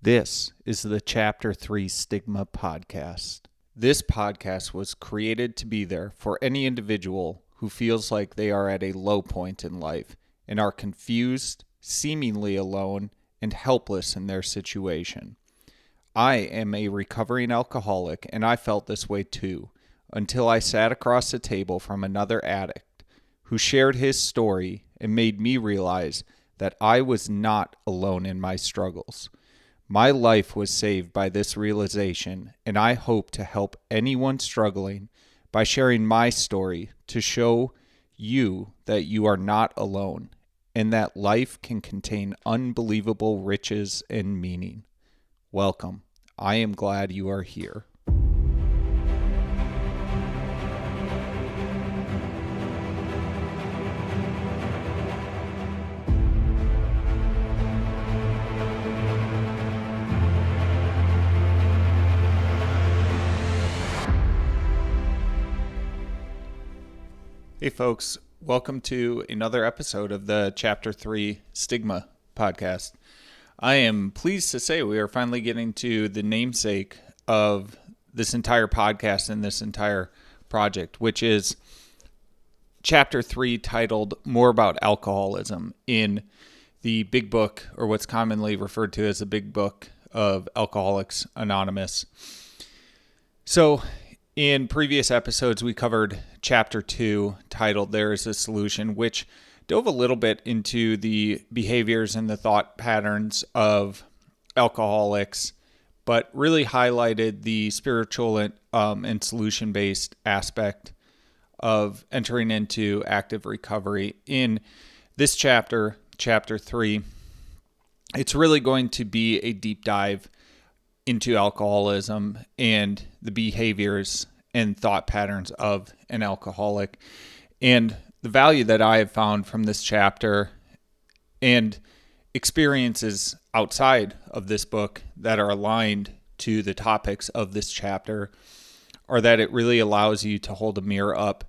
This is the Chapter 3 Stigma Podcast. This podcast was created to be there for any individual who feels like they are at a low point in life and are confused, seemingly alone, and helpless in their situation. I am a recovering alcoholic, and I felt this way too, until I sat across the table from another addict who shared his story and made me realize that I was not alone in my struggles. My life was saved by this realization, and I hope to help anyone struggling by sharing my story to show you that you are not alone and that life can contain unbelievable riches and meaning. Welcome. I am glad you are here. Hey folks, welcome to another episode of the Chapter 3 Stigma Podcast. I am pleased to say we are finally getting to the namesake of this entire podcast and this entire project, which is Chapter 3 titled More About Alcoholism in the big book, or what's commonly referred to as the big book of Alcoholics Anonymous. So, in previous episodes, we covered Chapter 2, titled There is a Solution, which dove a little bit into the behaviors and the thought patterns of alcoholics, but really highlighted the spiritual and solution-based aspect of entering into active recovery. In this chapter, Chapter 3, it's really going to be a deep dive into alcoholism and the behaviors and thought patterns of an alcoholic. And the value that I have found from this chapter and experiences outside of this book that are aligned to the topics of this chapter are that it really allows you to hold a mirror up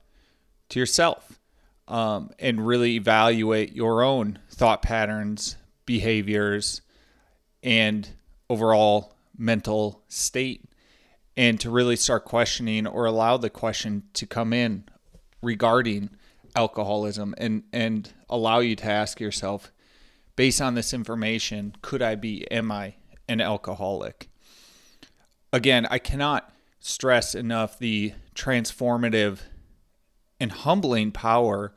to yourself and really evaluate your own thought patterns, behaviors, and overall mental state, and to really start questioning or allow the question to come in regarding alcoholism and allow you to ask yourself, based on this information, am I an alcoholic? Again, I cannot stress enough the transformative and humbling power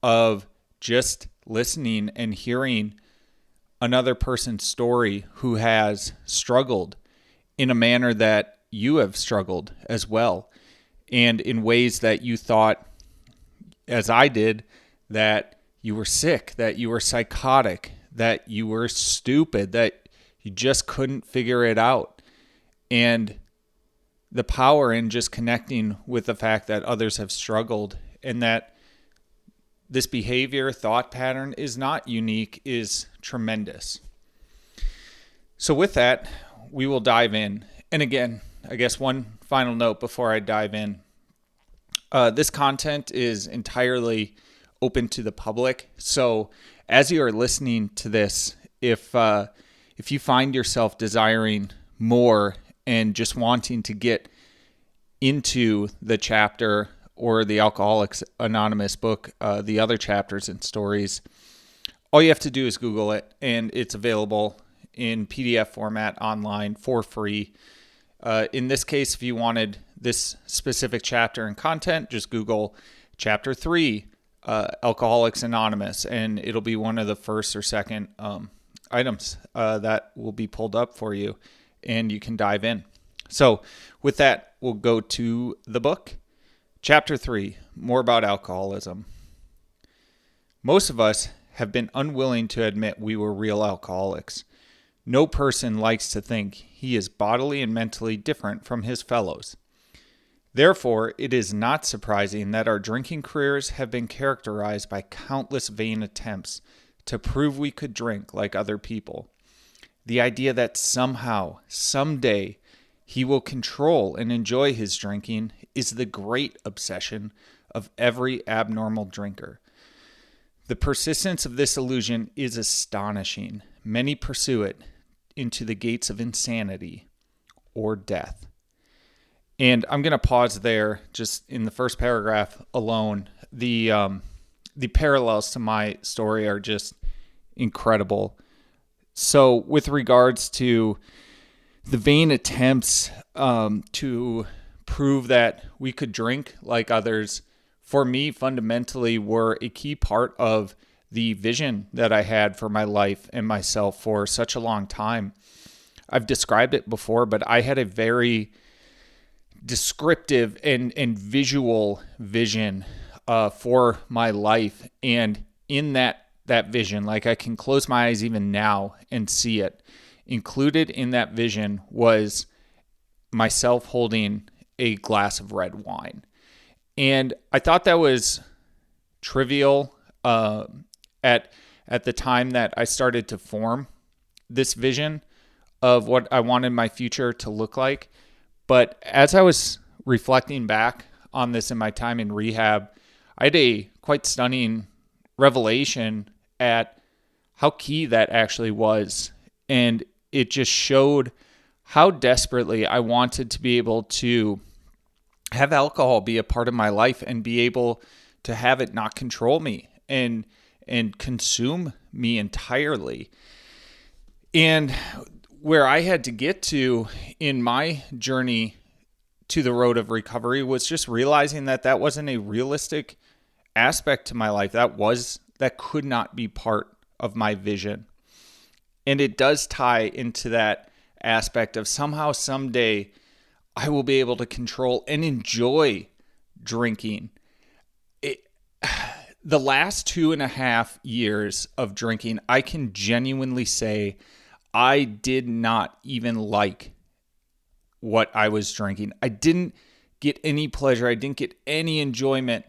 of just listening and hearing another person's story who has struggled in a manner that you have struggled as well, and in ways that you thought, as I did, that you were sick, that you were psychotic, that you were stupid, that you just couldn't figure it out. And the power in just connecting with the fact that others have struggled and that this behavior, thought pattern is not unique is tremendous. So with that, we will dive in. And again, I guess one final note before I dive in. This content is entirely open to the public. So as you are listening to this, if you find yourself desiring more and just wanting to get into the chapter or the Alcoholics Anonymous book, the other chapters and stories, all you have to do is Google it, and it's available in PDF format online for free. In this case, if you wanted this specific chapter and content, just Google Chapter 3, Alcoholics Anonymous, and it'll be one of the first or second items that will be pulled up for you, and you can dive in. So with that, we'll go to the book. Chapter 3, More About Alcoholism. Most of us have been unwilling to admit we were real alcoholics. No person likes to think he is bodily and mentally different from his fellows. Therefore, it is not surprising that our drinking careers have been characterized by countless vain attempts to prove we could drink like other people. The idea that somehow, someday, he will control and enjoy his drinking is the great obsession of every abnormal drinker. The persistence of this illusion is astonishing. Many pursue it into the gates of insanity or death. And I'm going to pause there just in the first paragraph alone. The parallels to my story are just incredible. So with regards to the vain attempts to prove that we could drink like others, for me, fundamentally were a key part of the vision that I had for my life and myself for such a long time. I've described it before, but I had a very descriptive and visual vision for my life. And in that vision, like I can close my eyes even now and see it. Included in that vision was myself holding a glass of red wine. And I thought that was trivial at the time that I started to form this vision of what I wanted my future to look like. But as I was reflecting back on this in my time in rehab, I had a quite stunning revelation at how key that actually was. And it just showed how desperately I wanted to be able to have alcohol be a part of my life and be able to have it not control me and consume me entirely. And where I had to get to in my journey to the road of recovery was just realizing that that wasn't a realistic aspect to my life. That could not be part of my vision. And it does tie into that aspect of somehow, someday, I will be able to control and enjoy drinking. The last 2.5 years of drinking, I can genuinely say I did not even like what I was drinking. I didn't get any pleasure. I didn't get any enjoyment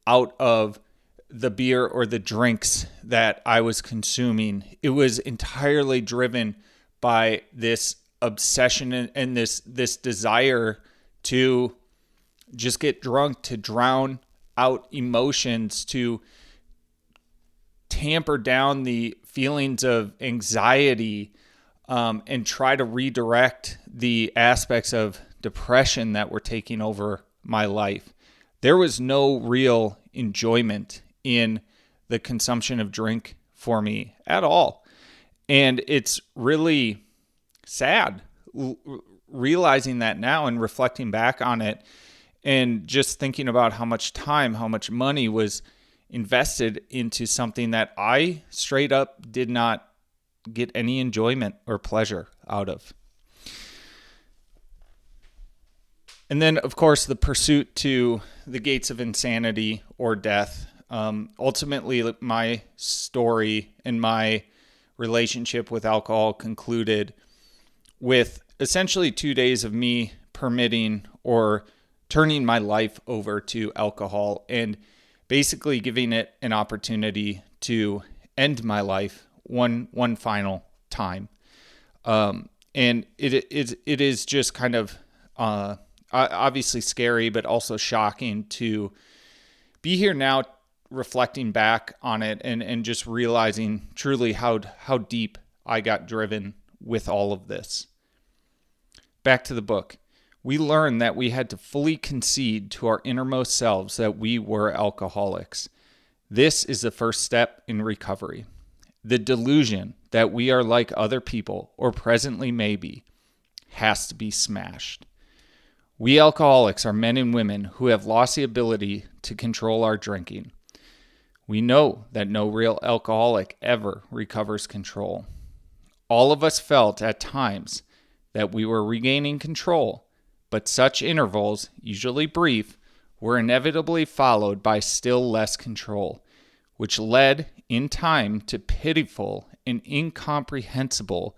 out of the beer or the drinks that I was consuming. It was entirely driven by this obsession and this desire to just get drunk, to drown out emotions, to tamper down the feelings of anxiety, and try to redirect the aspects of depression that were taking over my life. There was no real enjoyment in the consumption of drink for me at all. And it's really sad realizing that now and reflecting back on it and just thinking about how much time, how much money was invested into something that I straight up did not get any enjoyment or pleasure out of. And then, of course, the pursuit to the gates of insanity or death. Ultimately, my story and my relationship with alcohol concluded with essentially 2 days of me permitting or turning my life over to alcohol and basically giving it an opportunity to end my life one final time. And it is just kind of obviously scary, but also shocking to be here now reflecting back on it and just realizing truly how deep I got driven with all of this. Back to the book. We learned that we had to fully concede to our innermost selves that we were alcoholics. This is the first step in recovery. The delusion that we are like other people, or presently may be, has to be smashed. We alcoholics are men and women who have lost the ability to control our drinking. We know that no real alcoholic ever recovers control. All of us felt at times that we were regaining control, but such intervals, usually brief, were inevitably followed by still less control, which led in time to pitiful and incomprehensible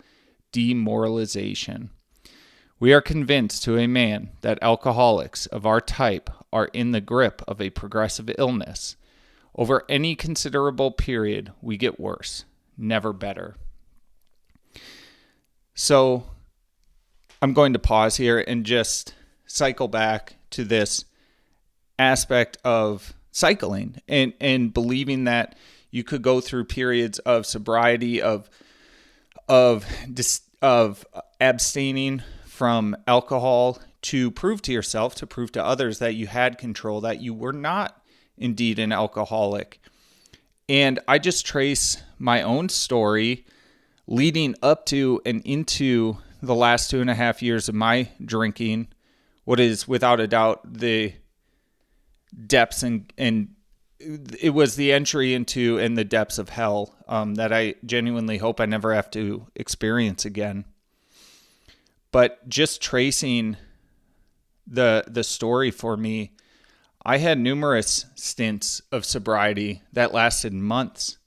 demoralization. We are convinced to a man that alcoholics of our type are in the grip of a progressive illness. Over any considerable period, we get worse, never better. So I'm going to pause here and just cycle back to this aspect of cycling and believing that you could go through periods of sobriety, of of abstaining from alcohol to prove to yourself, to prove to others that you had control, that you were not indeed an alcoholic. And I just trace my own story leading up to and into the last 2.5 years of my drinking, what is without a doubt the depths and it was the entry into and the depths of hell that I genuinely hope I never have to experience again. But just tracing the story for me, I had numerous stints of sobriety that lasted months.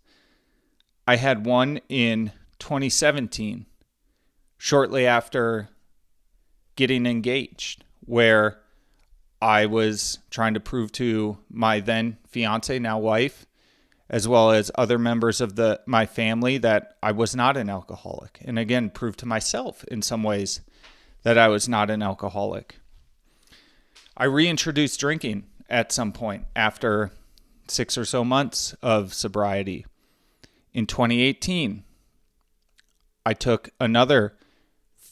I had one in 2017, shortly after getting engaged, where I was trying to prove to my then fiance, now wife, as well as other members of my family that I was not an alcoholic. And again, prove to myself in some ways that I was not an alcoholic. I reintroduced drinking at some point after 6 or so months of sobriety. In 2018, I took another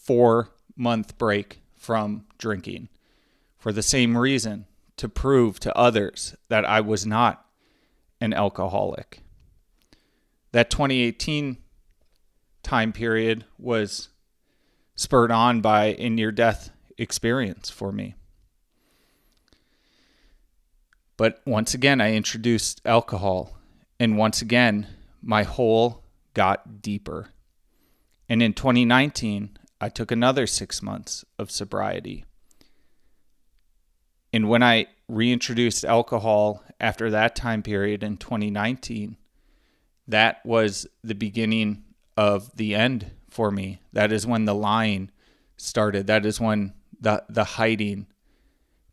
4-month break from drinking for the same reason, to prove to others that I was not an alcoholic. That 2018 time period was spurred on by a near-death experience for me. But once again, I introduced alcohol, and once again, my hole got deeper. And in 2019, I took another 6 months of sobriety. And when I reintroduced alcohol after that time period in 2019, that was the beginning of the end for me. That is when the lying started. That is when the hiding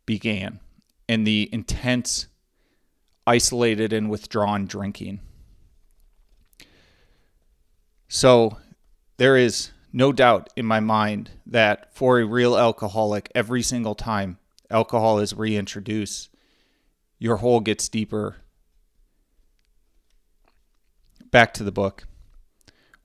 began, and the intense, isolated, and withdrawn drinking. So there is no doubt in my mind that for a real alcoholic, every single time alcohol is reintroduced, your hole gets deeper. Back to the book.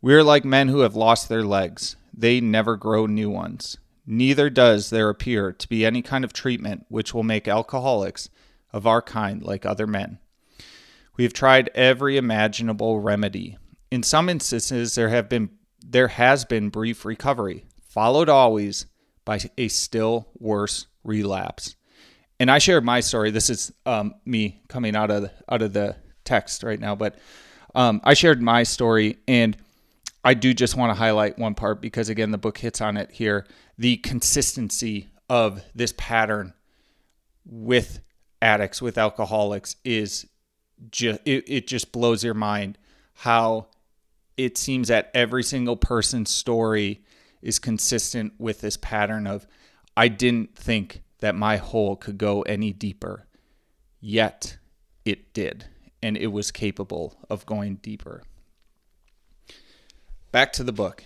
We are like men who have lost their legs. They never grow new ones. Neither does there appear to be any kind of treatment which will make alcoholics of our kind like other men. We have tried every imaginable remedy. In some instances, there has been brief recovery, followed always by a still worse relapse. And I shared my story. This is me coming out of the text right now, but I shared my story, and I do just want to highlight one part because, again, the book hits on it here. The consistency of this pattern with addicts, with alcoholics, is it just blows your mind how it seems that every single person's story is consistent with this pattern of, I didn't think that my hole could go any deeper, yet it did, and it was capable of going deeper. Back to the book.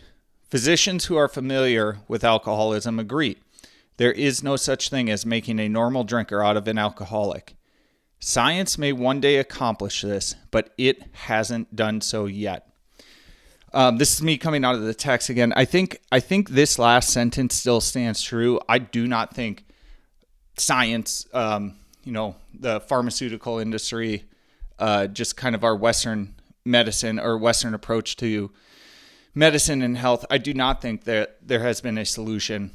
Physicians who are familiar with alcoholism agree. There is no such thing as making a normal drinker out of an alcoholic. Science may one day accomplish this, but it hasn't done so yet. This is me coming out of the text again. I think this last sentence still stands true. I do not think science, the pharmaceutical industry, just kind of our Western medicine or Western approach to medicine and health, I do not think that there has been a solution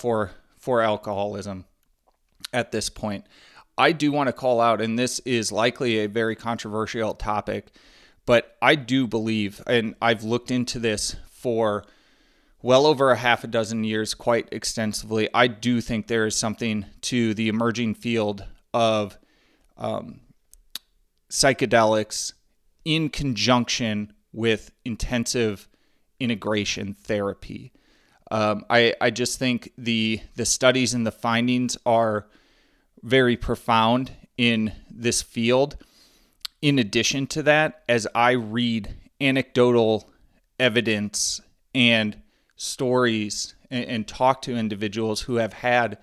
for alcoholism at this point. I do want to call out, and this is likely a very controversial topic, but I do believe, and I've looked into this for well over a half a dozen years quite extensively, I do think there is something to the emerging field of psychedelics in conjunction with intensive integration therapy. I just think the studies and the findings are very profound in this field. In addition to that, as I read anecdotal evidence and stories and talk to individuals who have had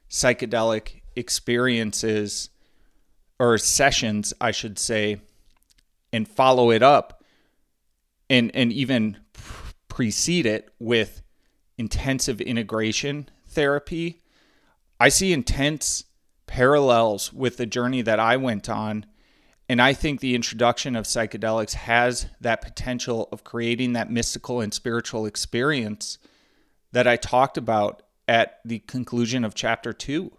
psychedelic experiences or sessions, I should say, and follow it up and even precede it with intensive integration therapy, I see intense parallels with the journey that I went on. And I think the introduction of psychedelics has that potential of creating that mystical and spiritual experience that I talked about at the conclusion of chapter 2.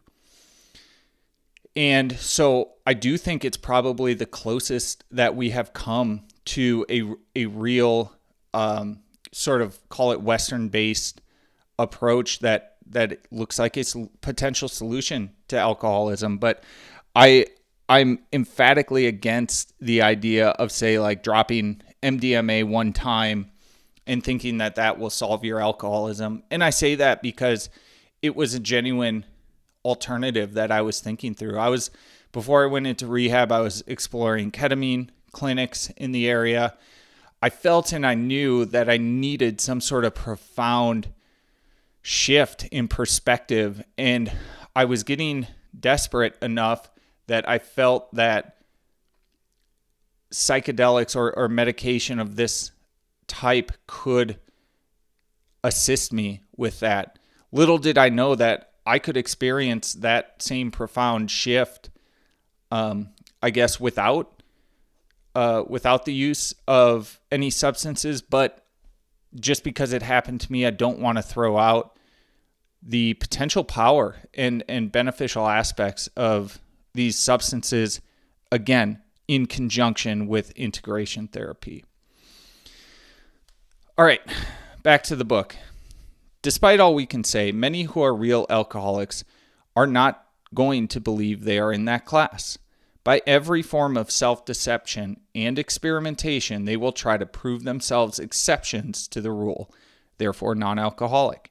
And so I do think it's probably the closest that we have come to a real sort of, call it Western-based approach that looks like it's a potential solution to alcoholism. But I'm emphatically against the idea of, say, like dropping MDMA one time and thinking that will solve your alcoholism. And I say that because it was a genuine alternative that I was thinking through. Before I went into rehab, I was exploring ketamine clinics in the area. I felt and I knew that I needed some sort of profound shift in perspective, and I was getting desperate enough that I felt that psychedelics or medication of this type could assist me with that. Little did I know that I could experience that same profound shift, I guess, without the use of any substances. But just because it happened to me, I don't want to throw out the potential power and beneficial aspects of these substances, again, in conjunction with integration therapy. All right, back to the book. Despite all we can say, many who are real alcoholics are not going to believe they are in that class. By every form of self-deception and experimentation, they will try to prove themselves exceptions to the rule, therefore non-alcoholic.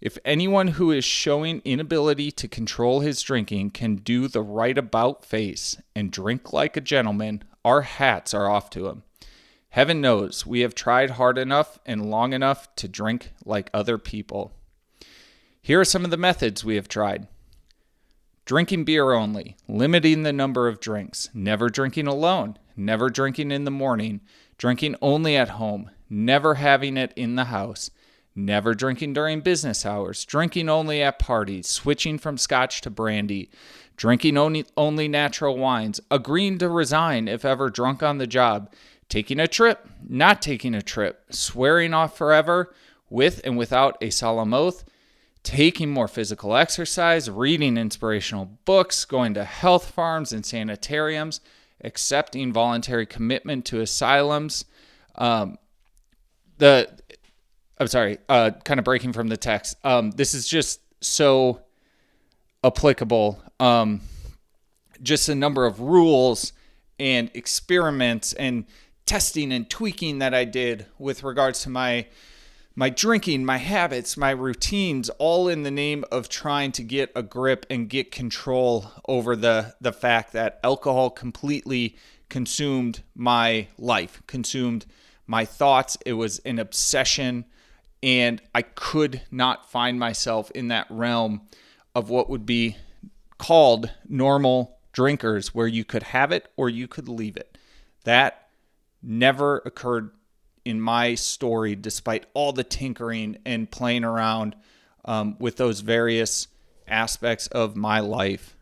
If anyone who is showing inability to control his drinking can do the right about face and drink like a gentleman, our hats are off to him. Heaven knows we have tried hard enough and long enough to drink like other people. Here are some of the methods we have tried. Drinking beer only, limiting the number of drinks, never drinking alone, never drinking in the morning, drinking only at home, never having it in the house, never drinking during business hours, drinking only at parties, switching from scotch to brandy, drinking only natural wines, agreeing to resign if ever drunk on the job, taking a trip, not taking a trip, swearing off forever, with and without a solemn oath, taking more physical exercise, reading inspirational books, going to health farms and sanitariums, accepting voluntary commitment to asylums. Kind of breaking from the text. This is just so applicable. Just a number of rules and experiments and testing and tweaking that I did with regards to my drinking, my habits, my routines, all in the name of trying to get a grip and get control over the fact that alcohol completely consumed my life, consumed my thoughts. It was an obsession, and I could not find myself in that realm of what would be called normal drinkers, where you could have it or you could leave it. That never occurred in my story, despite all the tinkering and playing around with those various aspects of my life.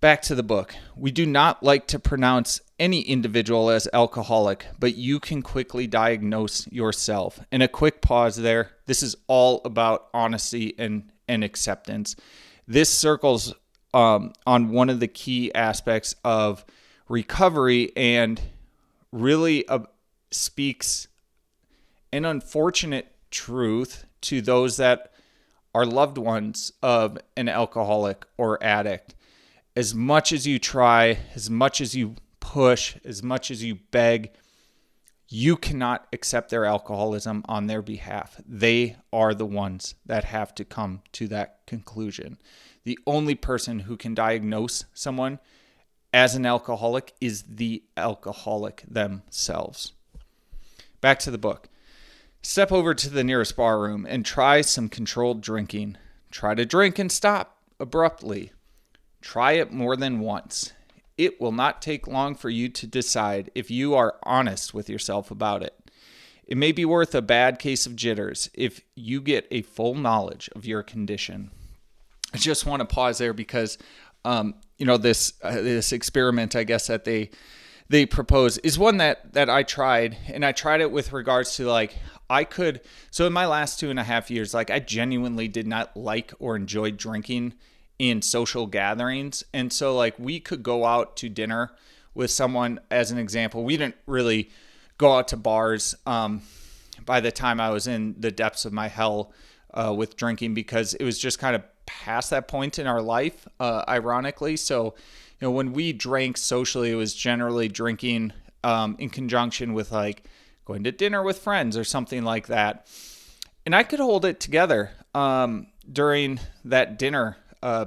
Back to the book. We do not like to pronounce any individual as alcoholic, but you can quickly diagnose yourself. And a quick pause there. This is all about honesty and acceptance. This circles on one of the key aspects of recovery and really speaks an unfortunate truth to those that are loved ones of an alcoholic or addict. As much as you try, as much as you push, as much as you beg, you cannot accept their alcoholism on their behalf. They are the ones that have to come to that conclusion. The only person who can diagnose someone as an alcoholic is the alcoholic themselves. Back to the book. Step over to the nearest bar room and try some controlled drinking. Try to drink and stop abruptly. Try it more than once. It will not take long for you to decide if you are honest with yourself about it. It may be worth a bad case of jitters if you get a full knowledge of your condition. I just want to pause there because, this experiment, I guess, that they propose is one that I tried, and I tried it with regards to so in my last 2.5 years, I genuinely did not like or enjoy drinking in social gatherings. And so we could go out to dinner with someone, as an example. We didn't really go out to bars by the time I was in the depths of my hell with drinking, because it was just kind of past that point in our life, ironically. So, when we drank socially, it was generally drinking in conjunction with going to dinner with friends or something like that. And I could hold it together during that dinner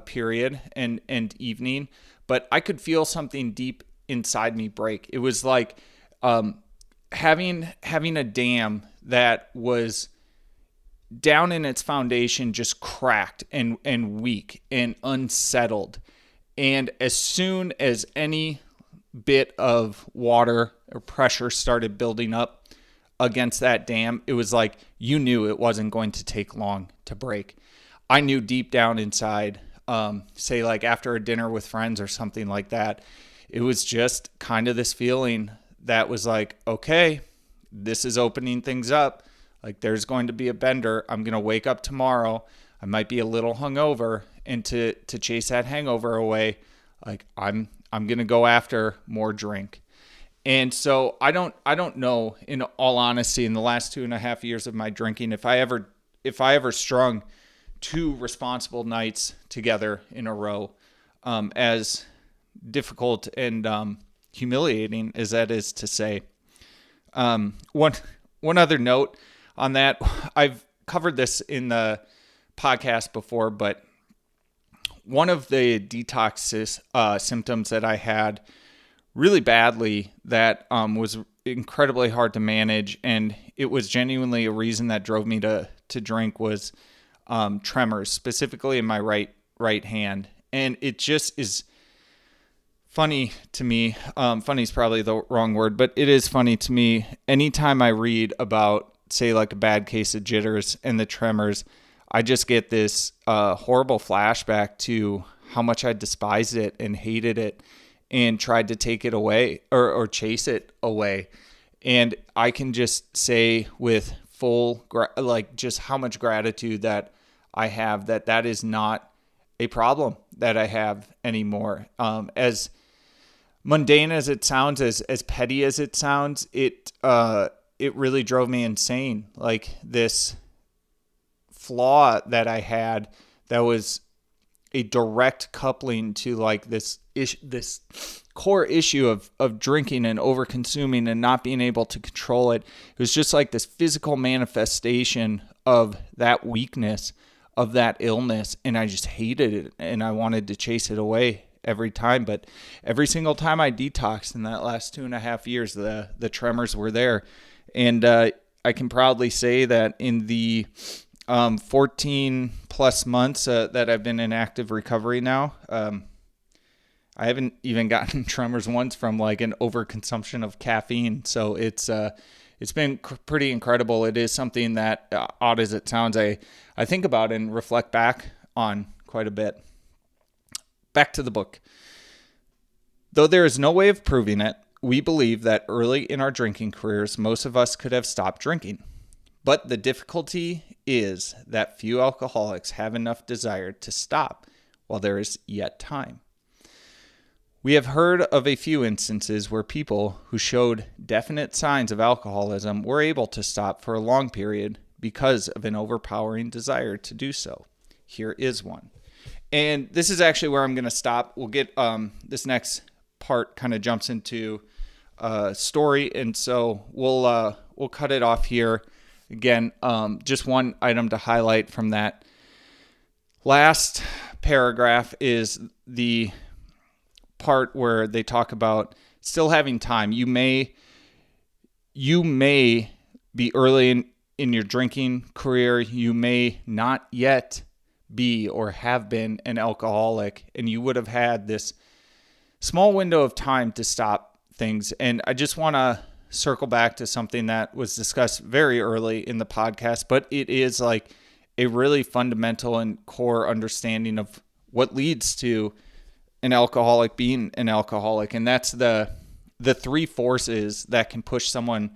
period and evening, but I could feel something deep inside me break. It was like having a dam that was down in its foundation just cracked and weak and unsettled. And as soon as any bit of water or pressure started building up against that dam, it was like you knew it wasn't going to take long to break. I knew deep down inside, say after a dinner with friends or something like that, it was just kind of this feeling that was okay, this is opening things up. There's going to be a bender. I'm going to wake up tomorrow. I might be a little hungover, and to chase that hangover away, I'm going to go after more drink. And so I don't know, in all honesty, in the last 2.5 years of my drinking, if I ever strung 2 responsible nights together in a row, as difficult and humiliating as that is to say. One other note on that, I've covered this in the podcast before, but one of the detox symptoms that I had really badly that was incredibly hard to manage, and it was genuinely a reason that drove me to drink, was tremors, specifically in my right hand. And it just is funny to me. Funny is probably the wrong word, but it is funny to me anytime I read about, say, a bad case of jitters and the tremors. I just get this horrible flashback to how much I despised it and hated it and tried to take it away or chase it away. And I can just say with full, just how much gratitude that I have that is not a problem that I have anymore. As mundane as it sounds, as petty as it sounds, it really drove me insane. This flaw that I had that was a direct coupling to this core issue of drinking and over consuming and not being able to control it. It was just this physical manifestation of that weakness, of that illness, and I just hated it, and I wanted to chase it away every time. But every single time I detoxed in that last 2.5 years, the tremors were there. And I can proudly say that in the 14 plus months that I've been in active recovery now, I haven't even gotten tremors once from an overconsumption of caffeine. So it's been pretty incredible. It is something that, odd as it sounds, I think about and reflect back on quite a bit. Back to the book. Though there is no way of proving it, we believe that early in our drinking careers, most of us could have stopped drinking. But the difficulty is that few alcoholics have enough desire to stop while there is yet time. We have heard of a few instances where people who showed definite signs of alcoholism were able to stop for a long period because of an overpowering desire to do so. Here is one. And this is actually where I'm going to stop. We'll get this next part kind of jumps into story, and so we'll cut it off here. Again, just one item to highlight from that last paragraph is the part where they talk about still having time. You may be early in your drinking career. You may not yet be or have been an alcoholic, and you would have had this small window of time to stop things. And I just want to circle back to something that was discussed very early in the podcast, but it is like a really fundamental and core understanding of what leads to an alcoholic being an alcoholic. And that's the three forces that can push someone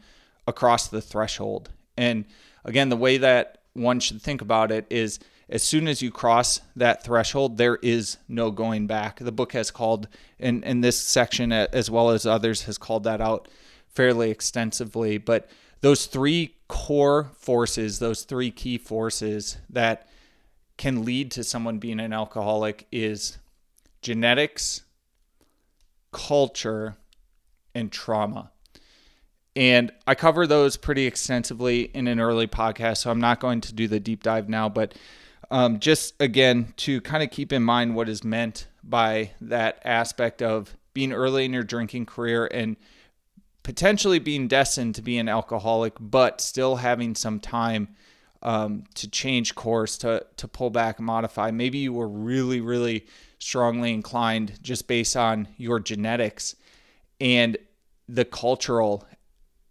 across the threshold. And again, the way that one should think about it is as soon as you cross that threshold, there is no going back. The book has called, and this section as well as others has called that out fairly extensively. But those three core forces, those three key forces that can lead to someone being an alcoholic is genetics, culture, and trauma. And I cover those pretty extensively in an early podcast, so I'm not going to do the deep dive now, but just again, to kind of keep in mind what is meant by that aspect of being early in your drinking career and potentially being destined to be an alcoholic, but still having some time to change course, to pull back and modify. Maybe you were really, really strongly inclined just based on your genetics and the cultural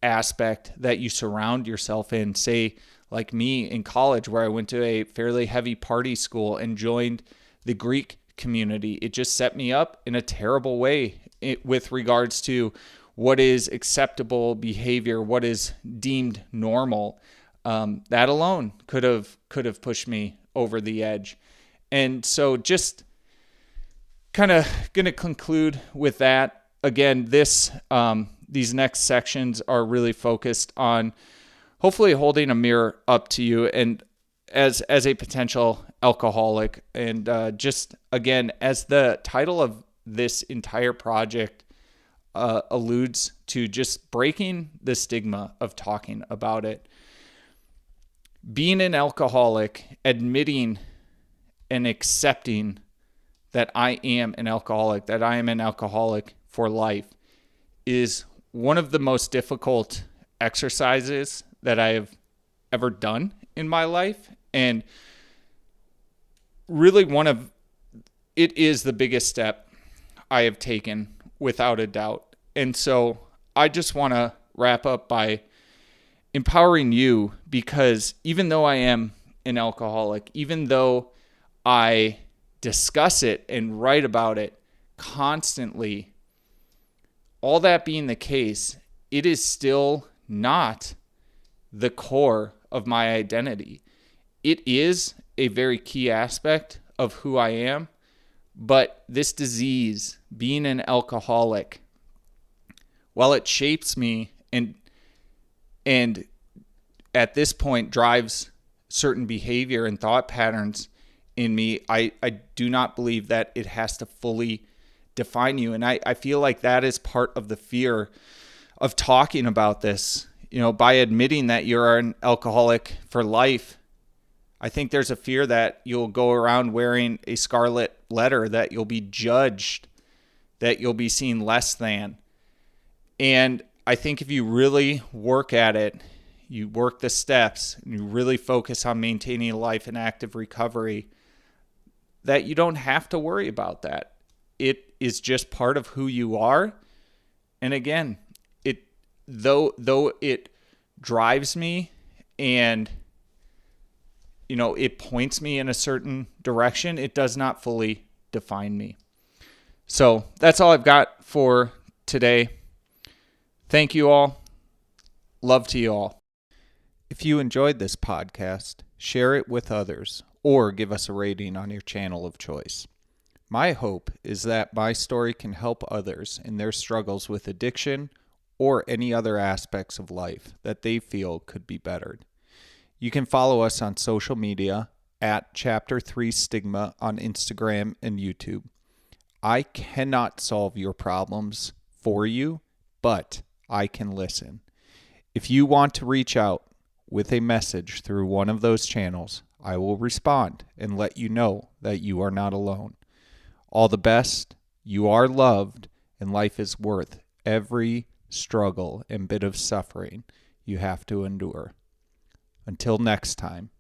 aspect that you surround yourself in. Say, like me in college, where I went to a fairly heavy party school and joined the Greek community. It just set me up in a terrible way with regards to what is acceptable behavior, what is deemed normal. That alone could have pushed me over the edge. And so just kind of going to conclude with that. Again, these next sections are really focused on hopefully holding a mirror up to you and as a potential alcoholic. And just again, as the title of this entire project alludes to, just breaking the stigma of talking about it. Being an alcoholic, admitting and accepting that I am an alcoholic, that I am an alcoholic for life, is one of the most difficult exercises that I have ever done in my life. And really it is the biggest step I have taken without a doubt. And so I just want to wrap up by empowering you, because even though I am an alcoholic, even though I discuss it and write about it constantly, all that being the case, it is still not the core of my identity. It is a very key aspect of who I am, but this disease, being an alcoholic, while it shapes me and at this point drives certain behavior and thought patterns in me, I do not believe that it has to fully define you. And I feel like that is part of the fear of talking about this. You know, by admitting that you're an alcoholic for life, I think there's a fear that you'll go around wearing a scarlet letter, that you'll be judged, that you'll be seen less than. And I think if you really work at it, you work the steps, and you really focus on maintaining a life in active recovery, that you don't have to worry about that. It is just part of who you are. And again, though it drives me and, you know, it points me in a certain direction, it does not fully define me. So that's all I've got for today. Thank you all. Love to you all. If you enjoyed this podcast, share it with others or give us a rating on your channel of choice. My hope is that my story can help others in their struggles with addiction or any other aspects of life that they feel could be bettered. You can follow us on social media at Chapter 3 Stigma on Instagram and YouTube. I cannot solve your problems for you, but I can listen. If you want to reach out with a message through one of those channels, I will respond and let you know that you are not alone. All the best, you are loved, and life is worth every struggle and bit of suffering you have to endure. Until next time,